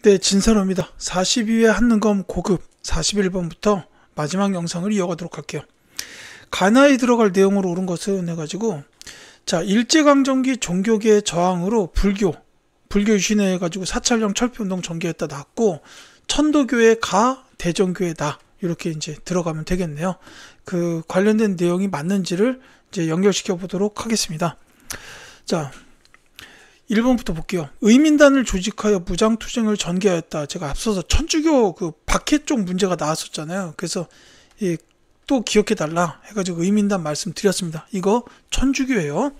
네, 진사로입니다. 42회 한능검 고급 41번부터 마지막 영상을 이어가도록 할게요. 가나에 들어갈 내용으로 옳은 것은 해가지고, 자, 일제강점기 종교계의 저항으로 불교 유신해가지고 사찰령 철폐운동 전개했다 나왔고, 천도교의 가 대전교회다. 이렇게 이제 들어가면 되겠네요. 그 관련된 내용이 맞는지를 이제 연결시켜 보도록 하겠습니다. 자, 1번부터 볼게요. 의민단을 조직하여 무장투쟁을 전개하였다. 제가 앞서서 천주교 그 박해 쪽 문제가 나왔었잖아요. 그래서 또 기억해달라 해가지고 의민단 말씀드렸습니다. 이거 천주교예요.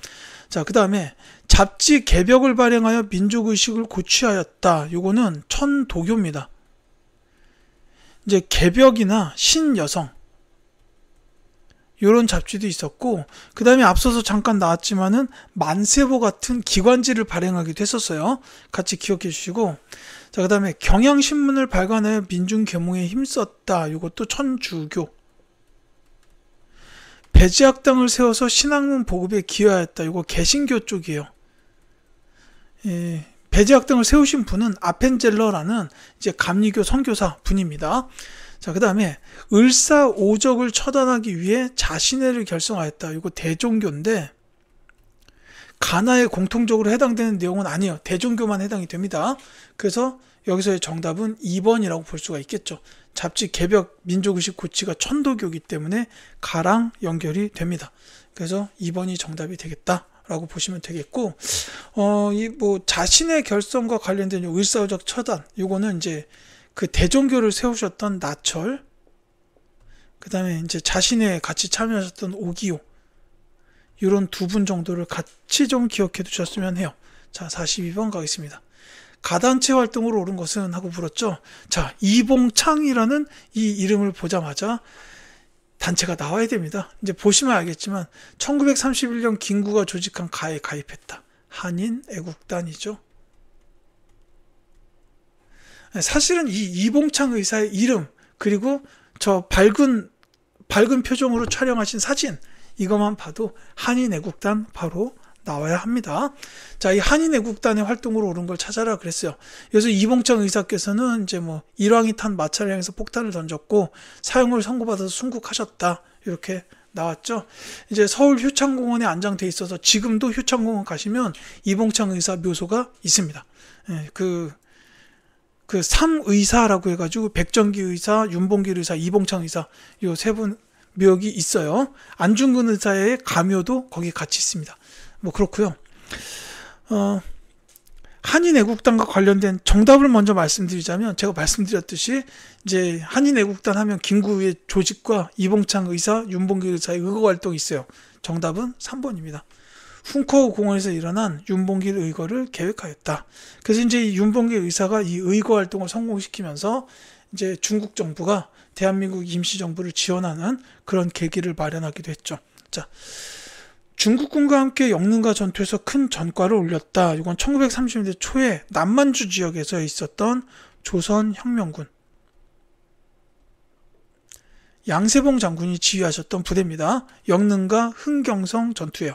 자, 그 다음에 잡지 개벽을 발행하여 민족의식을 고취하였다. 요거는 천도교입니다. 이제 개벽이나 신여성 요런 잡지도 있었고, 그 다음에 앞서서 잠깐 나왔지만은 만세보 같은 기관지를 발행하기도 했었어요. 같이 기억해 주시고, 자, 그 다음에 경향신문을 발간하여 민중계몽에 힘썼다. 요것도 천주교. 배지학당을 세워서 신학문 보급에 기여하였다. 요거 개신교 쪽이에요. 배지학당을 세우신 분은 아펜젤러라는 이제 감리교 선교사 분입니다. 자, 그 다음에 을사오적을 처단하기 위해 자신해를 결성하였다. 이거 대종교인데 가나에 공통적으로 해당되는 내용은 아니에요. 대종교만 해당이 됩니다. 그래서 여기서의 정답은 2번이라고 볼 수가 있겠죠. 잡지 개벽 민족의식 고치가 천도교이기 때문에 가랑 연결이 됩니다. 그래서 2번이 정답이 되겠다라고 보시면 되겠고, 이 뭐 자신의 결성과 관련된 을사오적 처단, 요거는 이제 그 대종교를 세우셨던 나철, 그 다음에 이제 자신의 같이 참여하셨던 오기요, 이런 두 분 정도를 같이 좀 기억해 두셨으면 해요. 자, 42번 가겠습니다. 가단체 활동으로 옳은 것은 하고 물었죠. 자, 이봉창이라는 이 이름을 보자마자 단체가 나와야 됩니다. 이제 보시면 알겠지만 1931년 김구가 조직한 가에 가입했다. 한인애국단이죠. 사실은 이 이봉창 의사의 이름, 그리고 저 밝은 표정으로 촬영하신 사진, 이것만 봐도 한인애국단 바로 나와야 합니다. 자, 이 한인애국단의 활동으로 옳은 걸 찾아라 그랬어요. 그래서 이봉창 의사께서는 이제 뭐 일왕이 탄 마차를 향해서 폭탄을 던졌고 사형을 선고받아서 순국하셨다. 이렇게 나왔죠. 이제 서울 효창공원에 안장돼 있어서 지금도 효창공원 가시면 이봉창 의사 묘소가 있습니다. 그 삼의사라고 해가지고 백정기 의사, 윤봉길 의사, 이봉창 의사 요 세 분 묘역이 있어요. 안중근 의사의 가묘도 거기 같이 있습니다. 뭐 그렇고요. 한인애국단과 관련된 정답을 먼저 말씀드리자면, 제가 말씀드렸듯이 이제 한인애국단 하면 김구의 조직과 이봉창 의사, 윤봉길 의사의 의거 활동이 있어요. 정답은 3번입니다. 훈커우 공원에서 일어난 윤봉길 의거를 계획하였다. 그래서 이제 이 윤봉길 의사가 이 의거 활동을 성공시키면서 이제 중국 정부가 대한민국 임시정부를 지원하는 그런 계기를 마련하기도 했죠. 자, 중국군과 함께 영릉가 전투에서 큰 전과를 올렸다. 이건 1930년대 초에 남만주 지역에서 있었던 조선혁명군 양세봉 장군이 지휘하셨던 부대입니다. 영릉가 흥경성 전투예요.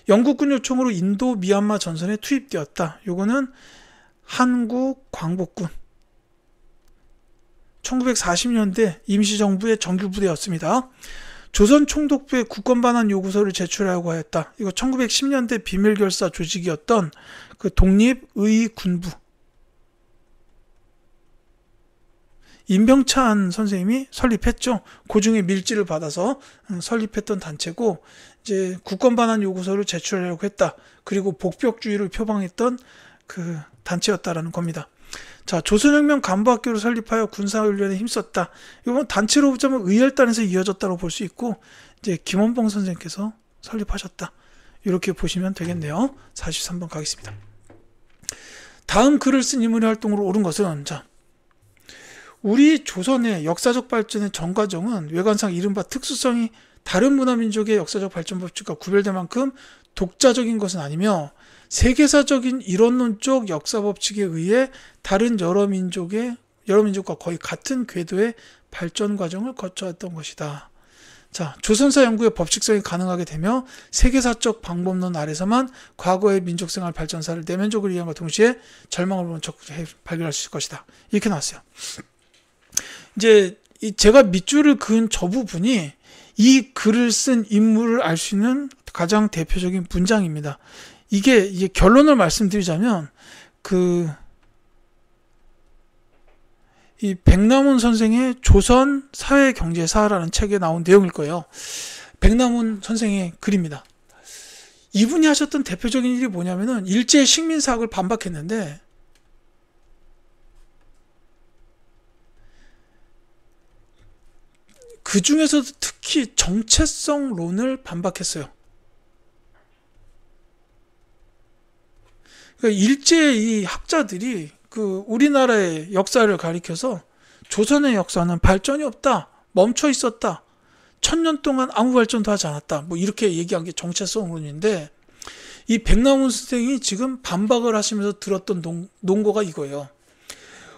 영국군 요청으로 인도 미얀마 전선에 투입되었다. 요거는 한국 광복군 1940년대 임시정부의 정규부대였습니다. 조선 총독부에 국권 반환 요구서를 제출하려고 하였다. 이거 1910년대 비밀결사 조직이었던 그 독립의군부 임병찬 선생님이 설립했죠. 고중의 밀지를 받아서 설립했던 단체고, 이제 국권 반환 요구서를 제출하려고 했다. 그리고 복벽주의를 표방했던 그 단체였다라는 겁니다. 자, 조선혁명 간부학교를 설립하여 군사훈련에 힘썼다. 이건 단체로 보자면 의열단에서 이어졌다고 볼 수 있고, 이제 김원봉 선생님께서 설립하셨다. 이렇게 보시면 되겠네요. 43번 가겠습니다. 다음 글을 쓴 인물의 활동으로 옳은 것은, 자, 우리 조선의 역사적 발전의 전 과정은 외관상 이른바 특수성이 다른 문화민족의 역사적 발전 법칙과 구별될 만큼 독자적인 것은 아니며, 세계사적인 이론론적 역사 법칙에 의해 다른 여러 민족과 거의 같은 궤도의 발전 과정을 거쳐왔던 것이다. 자, 조선사 연구의 법칙성이 가능하게 되며 세계사적 방법론 아래서만 과거의 민족생활 발전사를 내면적으로 이해함과 동시에 절망을 보면 적극 발견할 수 있을 것이다. 이렇게 나왔어요. 이제 제가 밑줄을 그은 저 부분이 이 글을 쓴 인물을 알 수 있는 가장 대표적인 문장입니다. 이게 결론을 말씀드리자면 이 백남훈 선생의 조선 사회경제사라는 책에 나온 내용일 거예요. 백남훈 선생의 글입니다. 이분이 하셨던 대표적인 일이 뭐냐면은 일제 식민사학을 반박했는데 그 중에서도 특히 정체성론을 반박했어요. 그러니까 일제 이 학자들이 우리나라의 역사를 가리켜서 조선의 역사는 발전이 없다, 멈춰 있었다, 1000년 동안 아무 발전도 하지 않았다, 뭐 이렇게 얘기한 게 정체성론인데, 이 백남훈 선생이 지금 반박을 하시면서 들었던 논거가 이거예요.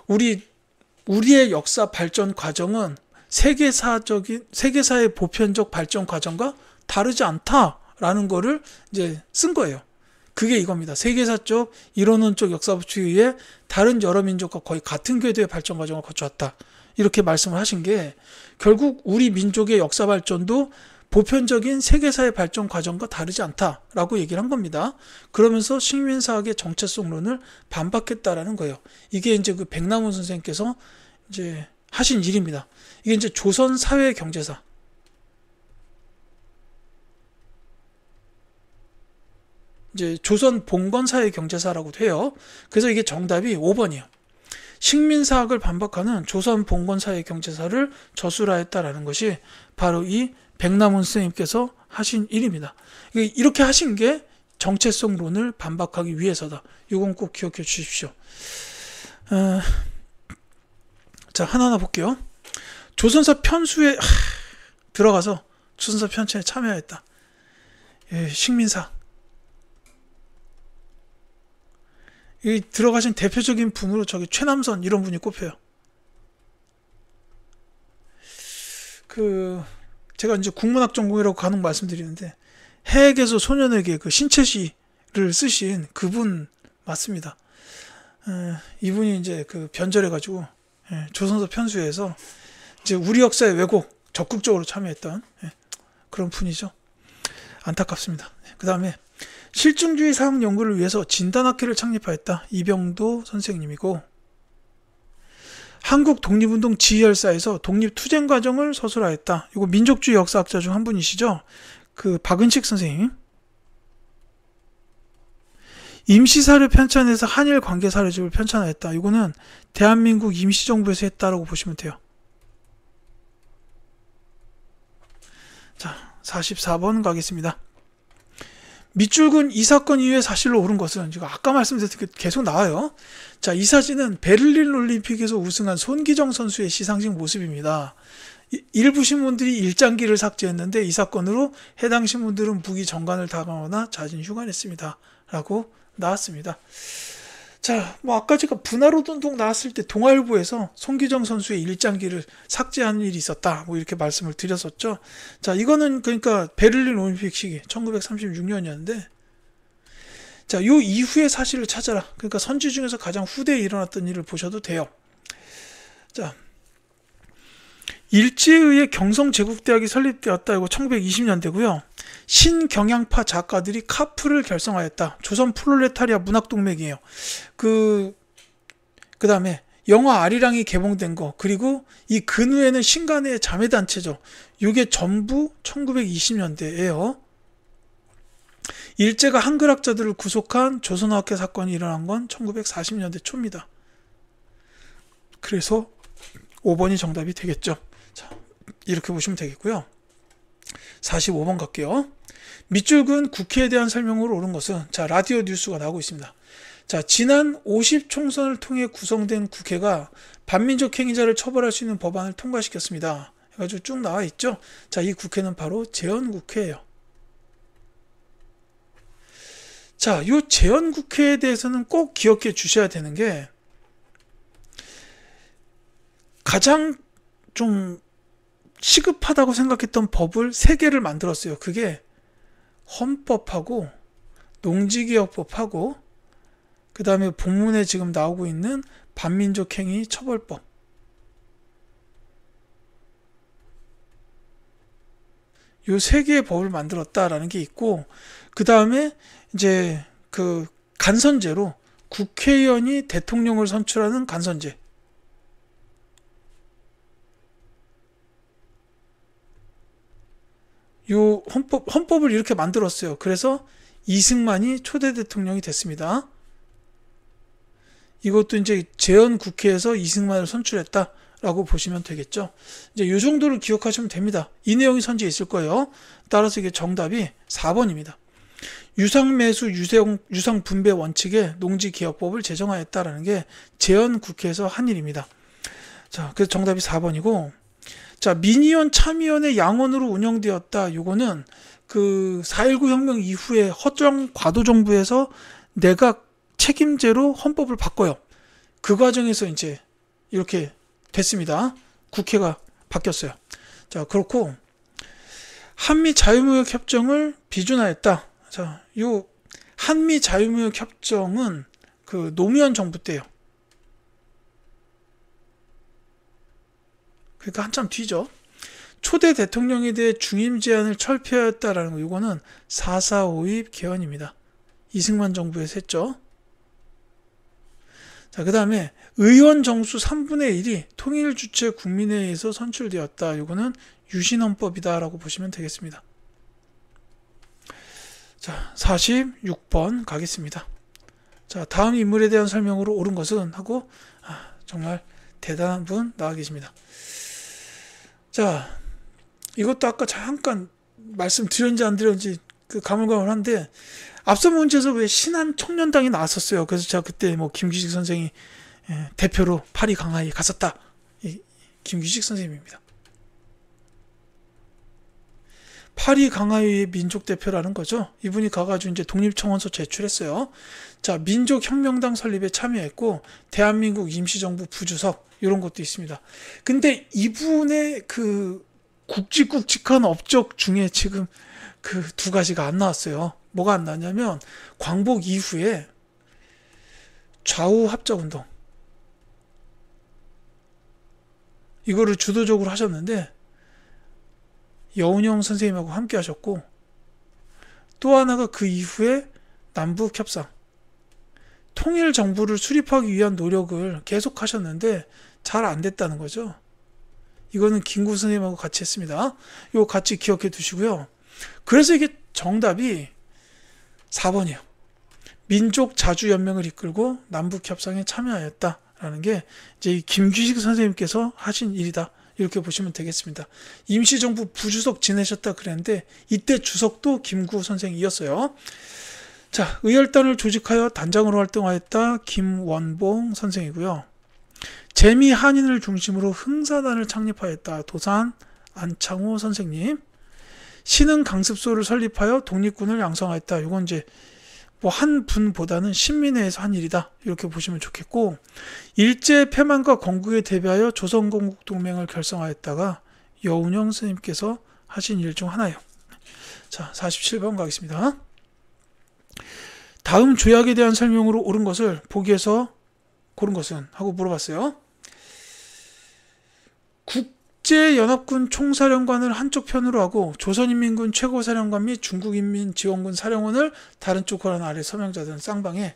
우리의 역사 발전 과정은 세계사의 보편적 발전 과정과 다르지 않다라는 거를 이제 쓴 거예요. 그게 이겁니다. 세계사적 이론론적 역사법칙에 의해 다른 여러 민족과 거의 같은 궤도의 발전 과정을 거쳐왔다. 이렇게 말씀을 하신 게 결국 우리 민족의 역사 발전도 보편적인 세계사의 발전 과정과 다르지 않다라고 얘기를 한 겁니다. 그러면서 식민사학의 정체성론을 반박했다라는 거예요. 이게 이제 그 백남훈 선생님께서 이제 하신 일입니다. 이게 이제 조선 사회 경제사. 이제 조선 봉건 사회 경제사라고도 해요. 그래서 이게 정답이 5번이에요. 식민사학을 반박하는 조선 봉건 사회 경제사를 저술하였다라는 것이 바로 이 백남훈 선생님께서 하신 일입니다. 이렇게 하신 게 정체성론을 반박하기 위해서다. 이건 꼭 기억해 주십시오. 자, 하나하나 볼게요. 조선사 편수에 들어가서 조선사 편찬에 참여했다. 식민사. 이 들어가신 대표적인 분으로 저기 최남선 이런 분이 꼽혀요. 제가 이제 국문학 전공이라고 간혹 말씀드리는데 해에게서 소년에게 그 신채시를 쓰신 그분 맞습니다. 이분이 이제 변절해가지고 조선사 편수에서 이제 우리 역사의 왜곡 적극적으로 참여했던 그런 분이죠. 안타깝습니다. 그 다음에 실증주의 사학 연구를 위해서 진단학회를 창립하였다. 이병도 선생님이고, 한국 독립운동 지휘열사에서 독립투쟁 과정을 서술하였다. 이거 민족주의 역사학자 중 한 분이시죠. 박은식 선생님. 임시사료 편찬에서 한일 관계 사료집을 편찬하였다. 이거는 대한민국 임시정부에서 했다라고 보시면 돼요. 자, 44번 가겠습니다. 밑줄근 이 사건 이후에 사실로 옳은 것은 제가 아까 말씀드렸던 게 계속 나와요. 자, 이 사진은 베를린 올림픽에서 우승한 손기정 선수의 시상식 모습입니다. 일부 신문들이 일장기를 삭제했는데 이 사건으로 해당 신문들은 무기 정관을 당하거나 자진 휴관했습니다. 라고 나왔습니다. 자, 아까 제가 분화로운동 나왔을 때 동아일보에서 손기정 선수의 일장기를 삭제하는 일이 있었다. 이렇게 말씀을 드렸었죠. 자, 이거는 그러니까 베를린 올림픽 시기 1936년이었는데, 자, 요 이후의 사실을 찾아라. 그러니까 선지 중에서 가장 후대에 일어났던 일을 보셔도 돼요. 자, 일제에 의해 경성제국대학이 설립되었다. 이거 1920년대고요. 신경향파 작가들이 카프를 결성하였다. 조선 프롤레타리아 문학동맹이에요. 그 다음에 영화 아리랑이 개봉된 거, 그리고 이 근후에는 신간의 자매단체죠. 이게 전부 1920년대예요. 일제가 한글학자들을 구속한 조선어학회 사건이 일어난 건 1940년대 초입니다. 그래서 5번이 정답이 되겠죠. 자, 이렇게 보시면 되겠고요. 45번 갈게요. 밑줄근 국회에 대한 설명으로 옳은 것은, 자, 라디오 뉴스가 나오고 있습니다. 자, 지난 50 총선을 통해 구성된 국회가 반민족 행위자를 처벌할 수 있는 법안을 통과시켰습니다. 해가지고 쭉 나와 있죠. 자, 이 국회는 바로 재헌국회예요. 자, 이 재헌국회에 대해서는 꼭 기억해 주셔야 되는 게, 가장 좀 시급하다고 생각했던 법을 3개를 만들었어요. 그게 헌법하고 농지개혁법하고 그 다음에 본문에 지금 나오고 있는 반민족행위 처벌법. 요 3개의 법을 만들었다라는 게 있고, 그 다음에 이제 그 간선제로 국회의원이 대통령을 선출하는 간선제. 요 헌법을 이렇게 만들었어요. 그래서 이승만이 초대 대통령이 됐습니다. 이것도 이제 재헌 국회에서 이승만을 선출했다라고 보시면 되겠죠. 이제 이 정도를 기억하시면 됩니다. 이 내용이 선지에 있을 거예요. 따라서 이게 정답이 4번입니다. 유상매수 유상 분배 원칙의 농지개혁법을 제정하였다라는 게 재헌 국회에서 한 일입니다. 자, 그래서 정답이 4번이고, 자, 민의원 참의원의 양원으로 운영되었다. 요거는 그 4.19 혁명 이후에 허정 과도 정부에서 내각 책임제로 헌법을 바꿔요. 그 과정에서 이제 이렇게 됐습니다. 국회가 바뀌었어요. 자, 그렇고 한미 자유무역 협정을 비준하였다. 자, 요 한미 자유무역 협정은 그 노무현 정부 때요. 그러니까 한참 뒤죠. 초대 대통령에 대해 중임 제한을 철폐하였다라는 거, 이거는 4.4.5.2 개헌입니다. 이승만 정부에서 했죠. 자, 그 다음에 의원 정수 3분의 1이 통일 주체 국민회의에서 선출되었다. 이거는 유신헌법이다라고 보시면 되겠습니다. 자, 46번 가겠습니다. 자, 다음 인물에 대한 설명으로 옳은 것은 하고, 정말 대단한 분 나와 계십니다. 자, 이것도 아까 잠깐 말씀드렸는지 안 드렸는지 그 가물가물한데, 앞선 문제에서 왜 신한청년당이 나왔었어요. 그래서 제가 그때 뭐 김규식 선생이 대표로 파리 강화에 갔었다. 이 김규식 선생님입니다. 파리 강화의 민족 대표라는 거죠. 이분이 가가지고 이제 독립청원서 제출했어요. 자, 민족혁명당 설립에 참여했고, 대한민국 임시정부 부주석, 이런 것도 있습니다. 근데 이분의 그 굵직굵직한 업적 중에 지금 그 2가지가 안 나왔어요. 뭐가 안 나왔냐면, 광복 이후에 좌우 합작운동, 이거를 주도적으로 하셨는데, 여운형 선생님하고 함께 하셨고, 또 하나가 그 이후에 남북협상, 통일정부를 수립하기 위한 노력을 계속 하셨는데 잘 안 됐다는 거죠. 이거는 김구 선생님하고 같이 했습니다. 이거 같이 기억해 두시고요. 그래서 이게 정답이 4번이에요. 민족 자주연맹을 이끌고 남북협상에 참여하였다라는 게 이제 이 김규식 선생님께서 하신 일이다. 이렇게 보시면 되겠습니다. 임시정부 부주석 지내셨다 그랬는데 이때 주석도 김구 선생이었어요. 자, 의열단을 조직하여 단장으로 활동하였다. 김원봉 선생이고요. 재미 한인을 중심으로 흥사단을 창립하였다. 도산 안창호 선생님. 신흥 강습소를 설립하여 독립군을 양성하였다. 이건 이제 뭐 한 분보다는 신민회에서 한 일이다. 이렇게 보시면 좋겠고, 일제 패망과 건국에 대비하여 조선건국동맹을 결성하였다가 여운형 스님께서 하신 일 중 하나예요. 자, 47번 가겠습니다. 다음 조약에 대한 설명으로 옳은 것을 보기에서 고른 것은 하고 물어봤어요. 국제연합군 총사령관을 한쪽 편으로 하고 조선인민군 최고사령관 및 중국인민지원군 사령원을 다른 쪽 권한 아래 서명자들은 쌍방에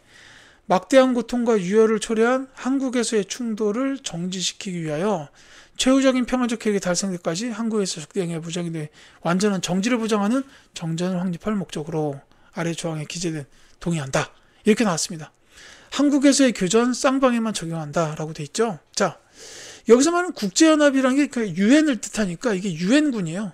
막대한 고통과 유혈을 초래한 한국에서의 충돌을 정지시키기 위하여 최후적인 평화적 계획이 달성되기까지 한국에서 적대행위의 부정이 돼 완전한 정지를 보장하는 정전을 확립할 목적으로 아래 조항에 기재된 동의한다. 이렇게 나왔습니다. 한국에서의 교전 쌍방에만 적용한다 라고 돼 있죠. 자, 여기서 말하는 국제연합이라는 게 그 유엔을 뜻하니까 이게 유엔군이에요.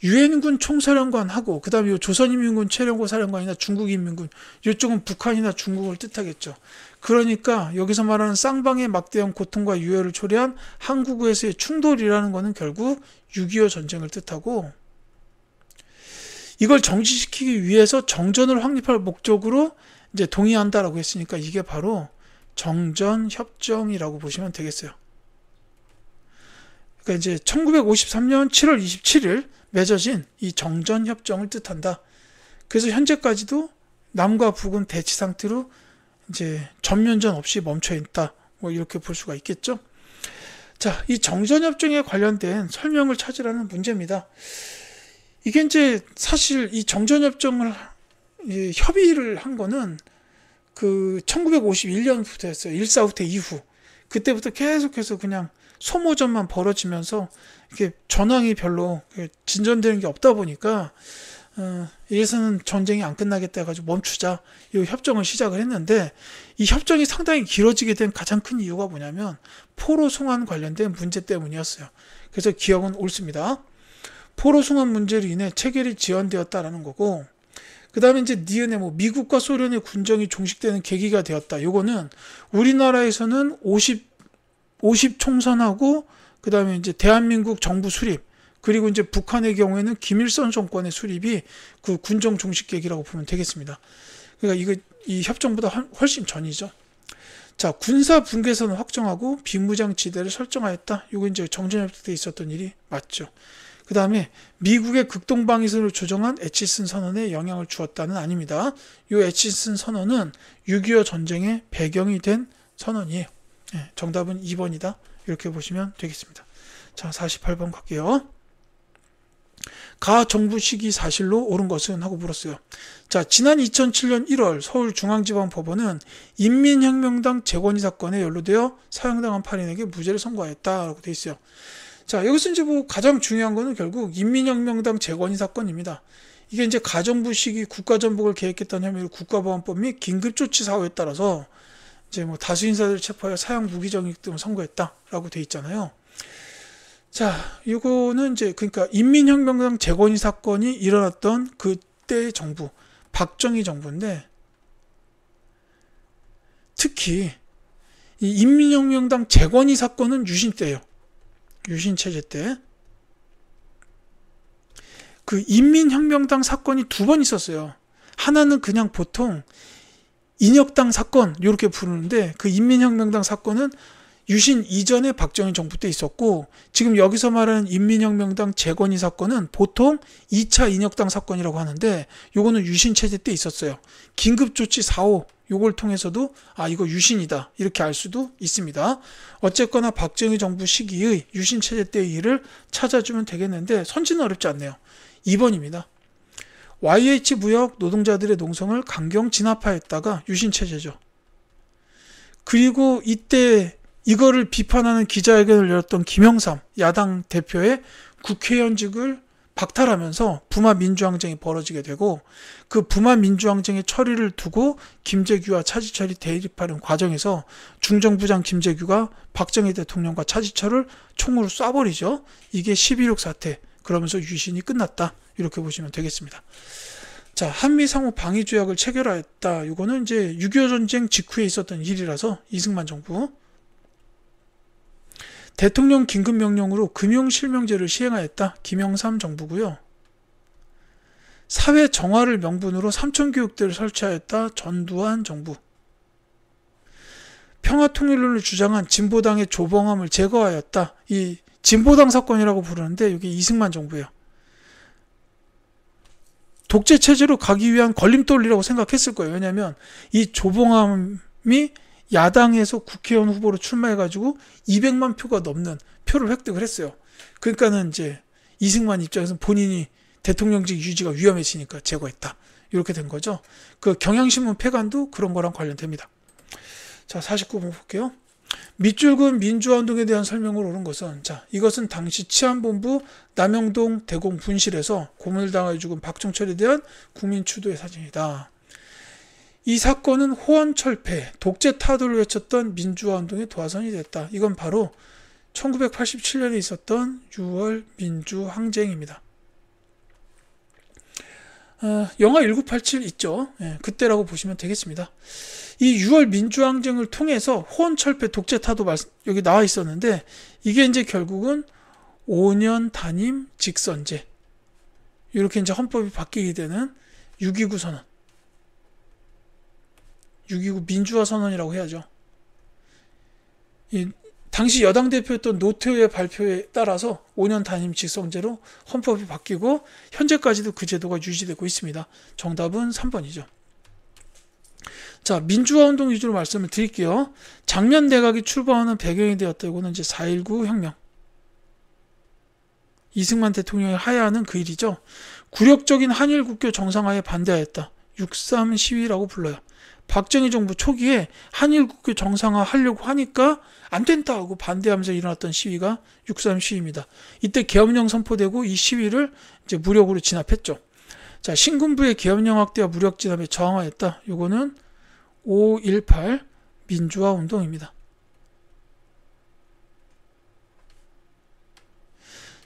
유엔군 총사령관하고 그 다음에 조선인민군 최령고 사령관이나 중국인민군, 이쪽은 북한이나 중국을 뜻하겠죠. 그러니까 여기서 말하는 쌍방의 막대한 고통과 유혈을 초래한 한국에서의 충돌이라는 것은 결국 6.25 전쟁을 뜻하고, 이걸 정지시키기 위해서 정전을 확립할 목적으로 이제 동의한다라고 했으니까 이게 바로 정전협정이라고 보시면 되겠어요. 그러니까 이제 1953년 7월 27일 맺어진 이 정전협정을 뜻한다. 그래서 현재까지도 남과 북은 대치 상태로 이제 전면전 없이 멈춰 있다. 뭐 이렇게 볼 수가 있겠죠. 자, 이 정전협정에 관련된 설명을 찾으라는 문제입니다. 이게 이제 사실 이 정전협정을 협의를 한 거는 그 1951년부터였어요. 1사 후퇴 이후. 그때부터 계속해서 그냥 소모전만 벌어지면서 이렇게 전황이 별로 진전되는 게 없다 보니까 이래서는 전쟁이 안 끝나겠다 해가지고 멈추자 이 협정을 시작을 했는데, 이 협정이 상당히 길어지게 된 가장 큰 이유가 뭐냐면 포로 송환 관련된 문제 때문이었어요. 그래서 기억은 옳습니다. 포로 송환 문제로 인해 체결이 지연되었다라는 거고, 그 다음에 이제 니은에 뭐 미국과 소련의 군정이 종식되는 계기가 되었다. 요거는 우리나라에서는 50 총선하고 그 다음에 이제 대한민국 정부 수립, 그리고 이제 북한의 경우에는 김일성 정권의 수립이 그 군정 종식 계기라고 보면 되겠습니다. 그러니까 이 협정보다 훨씬 전이죠. 자, 군사 분계선을 확정하고 비무장 지대를 설정하였다. 이거 이제 정전협정 때 있었던 일이 맞죠. 그 다음에 미국의 극동방위선을 조정한 에치슨 선언에 영향을 주었다는 아닙니다. 이 에치슨 선언은 6.25 전쟁의 배경이 된 선언이에요. 네, 정답은 2번이다. 이렇게 보시면 되겠습니다. 자, 48번 갈게요. 가 정부 시기 사실로 옳은 것은? 하고 물었어요. 자, 지난 2007년 1월 서울중앙지방법원은 인민혁명당 재건이 사건에 연루되어 사형당한 8인에게 무죄를 선고하였다라고 돼 있어요. 자, 여기서 이제 뭐 가장 중요한 거는 결국 인민혁명당 재건이 사건입니다. 이게 이제 가정부 시기 국가전복을 계획했던 혐의로 국가보안법 및 긴급조치 사후에 따라서 이제 뭐 다수 인사들을 체포하여 사형 무기징역 등을 선고했다라고 돼 있잖아요. 자, 이거는 이제 그러니까 인민혁명당 재건이 사건이 일어났던 그때의 정부, 박정희 정부인데, 특히 이 인민혁명당 재건이 사건은 유신 때예요. 유신 체제 때. 그 인민혁명당 사건이 두 번 있었어요. 하나는 그냥 보통 인혁당 사건 이렇게 부르는데, 그 인민혁명당 사건은 유신 이전에 박정희 정부 때 있었고, 지금 여기서 말하는 인민혁명당 재건이 사건은 보통 2차 인혁당 사건이라고 하는데, 요거는 유신 체제 때 있었어요. 긴급조치 4호 요걸 통해서도 이거 유신이다 이렇게 알 수도 있습니다. 어쨌거나 박정희 정부 시기의 유신 체제 때의 일을 찾아주면 되겠는데, 선지는 어렵지 않네요. 2번입니다. YH 무역 노동자들의 농성을 강경 진압하였다가 유신 체제죠. 그리고 이때 이거를 비판하는 기자회견을 열었던 김영삼 야당 대표의 국회의원직을 박탈하면서 부마 민주항쟁이 벌어지게 되고, 그 부마 민주항쟁의 처리를 두고 김재규와 차지철이 대립하는 과정에서 중정부장 김재규가 박정희 대통령과 차지철을 총으로 쏴버리죠. 이게 11.6 사태, 그러면서 유신이 끝났다 이렇게 보시면 되겠습니다. 자, 한미 상호 방위 조약을 체결하였다. 이거는 이제 6.25 전쟁 직후에 있었던 일이라서 이승만 정부. 대통령 긴급명령으로 금융실명제를 시행하였다. 김영삼 정부고요. 사회 정화를 명분으로 삼천교육대를 설치하였다. 전두환 정부. 평화통일론을 주장한 진보당의 조봉암을 제거하였다. 이 진보당 사건이라고 부르는데 이게 이승만 정부예요. 독재체제로 가기 위한 걸림돌이라고 생각했을 거예요. 왜냐하면 이 조봉암이 야당에서 국회의원 후보로 출마해가지고 200만 표가 넘는 표를 획득을 했어요. 그러니까는 이제 이승만 입장에서는 본인이 대통령직 유지가 위험해지니까 제거했다. 이렇게 된 거죠. 그 경향신문 폐간도 그런 거랑 관련됩니다. 자, 49번 볼게요. 밑줄근 민주화운동에 대한 설명을 옳은 것은, 자, 이것은 당시 치안본부 남영동 대공 분실에서 고문을 당하여 죽은 박종철에 대한 국민추도의 사진이다. 이 사건은 호언철폐, 독재 타도를 외쳤던 민주화운동의 도화선이 됐다. 이건 바로 1987년에 있었던 6월 민주항쟁입니다. 영화 1987 있죠. 그때라고 보시면 되겠습니다. 이 6월 민주항쟁을 통해서 호언철폐, 독재 타도 여기 나와 있었는데, 이게 이제 결국은 5년 단임 직선제, 이렇게 이제 헌법이 바뀌게 되는 6.29 선언, 6.29 민주화 선언이라고 해야죠. 이 당시 여당 대표였던 노태우의 발표에 따라서 5년 단임 직선제로 헌법이 바뀌고 현재까지도 그 제도가 유지되고 있습니다. 정답은 3번이죠. 자, 민주화 운동 위주로 말씀을 드릴게요. 장면 내각이 출범하는 배경이 되었다. 이거는 이제 4.19 혁명. 이승만 대통령이 하야하는 그 일이죠. 굴욕적인 한일 국교 정상화에 반대하였다. 6.3 시위라고 불러요. 박정희 정부 초기에 한일 국교 정상화 하려고 하니까 안 된다 하고 반대하면서 일어났던 시위가 6.3 시위입니다. 이때 계엄령 선포되고 이 시위를 이제 무력으로 진압했죠. 자, 신군부의 계엄령 확대와 무력 진압에 저항하였다. 요거는 5.18 민주화 운동입니다.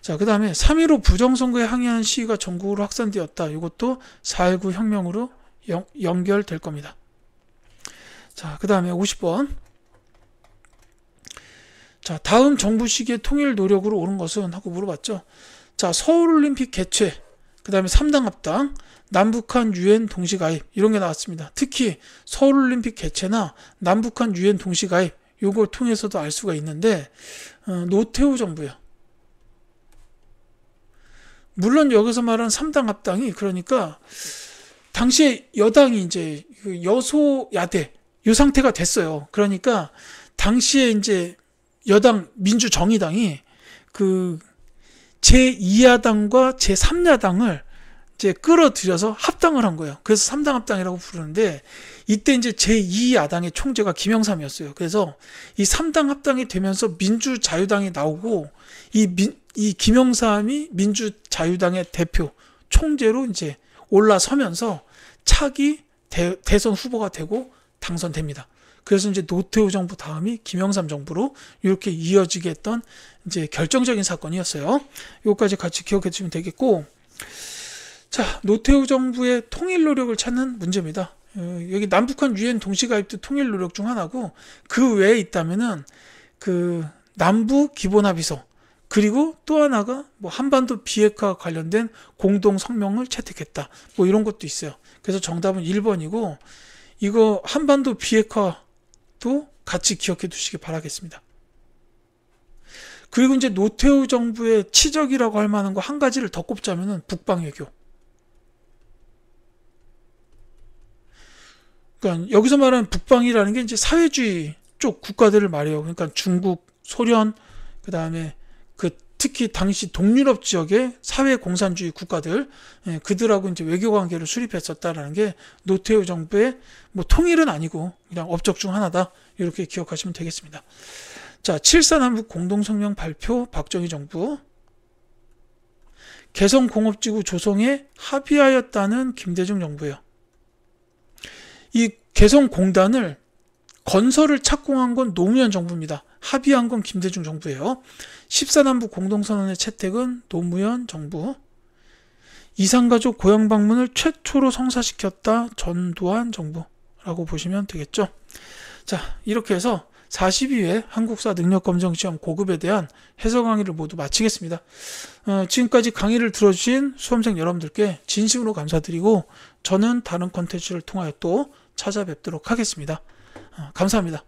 자, 그 다음에 3.15 부정선거에 항의하는 시위가 전국으로 확산되었다. 이것도 4.19 혁명으로 연결될 겁니다. 자, 그 다음에 50번. 자, 다음 정부 시기의 통일 노력으로 옳은 것은? 하고 물어봤죠. 자, 서울올림픽 개최, 그 다음에 3당 합당, 남북한 유엔 동시가입, 이런 게 나왔습니다. 특히 서울올림픽 개최나 남북한 유엔 동시가입, 요걸 통해서도 알 수가 있는데, 노태우 정부요. 물론 여기서 말한 3당 합당이, 그러니까 당시에 여당이 이제 여소야대 이 상태가 됐어요. 그러니까 당시에 이제 여당 민주정의당이 그 제2야당과 제3야당을 이제 끌어들여서 합당을 한 거예요. 그래서 3당 합당이라고 부르는데, 이때 이제 제2야당의 총재가 김영삼이었어요. 그래서 이 3당 합당이 되면서 민주자유당이 나오고, 이 김영삼이 민주자유당의 대표 총재로 이제 올라서면서 차기 대선 후보가 되고 당선됩니다. 그래서 이제 노태우 정부 다음이 김영삼 정부로 이렇게 이어지게 했던 이제 결정적인 사건이었어요. 이거까지 같이 기억해 주시면 되겠고, 자, 노태우 정부의 통일 노력을 찾는 문제입니다. 여기 남북한 유엔 동시가입도 통일 노력 중 하나고, 그 외에 있다면은 그 남부 기본합의서, 그리고 또 하나가 뭐 한반도 비핵화 관련된 공동 성명을 채택했다. 뭐 이런 것도 있어요. 그래서 정답은 1번이고, 이거 한반도 비핵화도 같이 기억해 두시기 바라겠습니다. 그리고 이제 노태우 정부의 치적이라고 할 만한 거 한 가지를 더 꼽자면은 북방외교. 그러니까 여기서 말하는 북방이라는 게 이제 사회주의 쪽 국가들을 말해요. 그러니까 중국, 소련, 그 다음에 특히 당시 동유럽 지역의 사회 공산주의 국가들, 그들하고 이제 외교 관계를 수립했었다라는 게 노태우 정부의 뭐 통일은 아니고 그냥 업적 중 하나다. 이렇게 기억하시면 되겠습니다. 자, 7.4 남북 공동성명 발표 박정희 정부. 개성공업지구 조성에 합의하였다는 김대중 정부예요. 이 개성공단을 건설을 착공한 건 노무현 정부입니다. 합의한 건 김대중 정부예요. 14남북 공동선언의 채택은 노무현 정부. 이산가족 고향 방문을 최초로 성사시켰다 전두환 정부라고 보시면 되겠죠. 자, 이렇게 해서 42회 한국사 능력검정시험 고급에 대한 해설 강의를 모두 마치겠습니다. 지금까지 강의를 들어주신 수험생 여러분들께 진심으로 감사드리고, 저는 다른 콘텐츠를 통하여 또 찾아뵙도록 하겠습니다. 감사합니다.